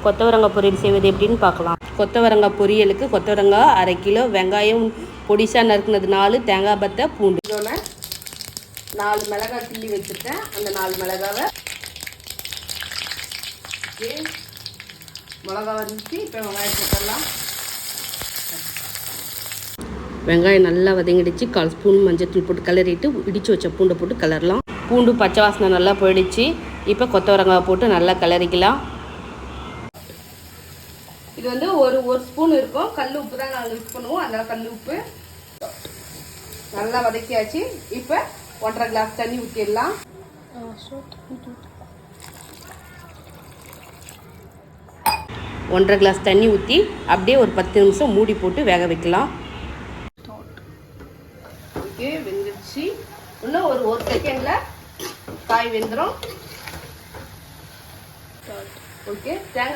கொத்தவரங்காய் பொரியல் செய்வது எப்படின்னு பார்க்கலாம். கொத்தவரங்காய் பொரியலுக்கு கொத்தவரங்காய் 1/2 கிலோ, வெங்காயம் பொடிசாக நறுக்குனது 4, தேங்காய் பத்தை, பூண்டு. இதோட 4 மிளகாய் கிள்ளி வச்சுருக்கேன். அந்த 4 மிளகாவை மிளகா வந்துச்சு. இப்போ வெங்காயம் போட்டுடலாம். வெங்காயம் நல்லா வதங்கிடுச்சு. 1/4 ஸ்பூன் மஞ்சத்தூள் போட்டு கிளறிட்டு இடித்து வச்ச பூண்டை போட்டு கிளறலாம். பூண்டு பச்சை வாசனை நல்லா போயிடுச்சு. இப்போ கொத்தவரங்காய் போட்டு நல்லா கிளறிக்கலாம். இது வந்து ஒரு ஸ்பூன் இருக்கும். கல் உப்பு தான் நாங்கள் யூஸ் பண்ணுவோம். அதனால கல் உப்பு நல்லா வதக்கியாச்சு. இப்போ 1.5 கிளாஸ் தண்ணி ஊற்றிடலாம். 1.5 கிளாஸ் தண்ணி ஊற்றி அப்படியே ஒரு 10 நிமிஷம் மூடி போட்டு வேக வைக்கலாம். ஓகே, வெந்துடுச்சு. இன்னும் ஒரு செகண்டில் காய் வெந்துடும். ஓகே, தேங்காய்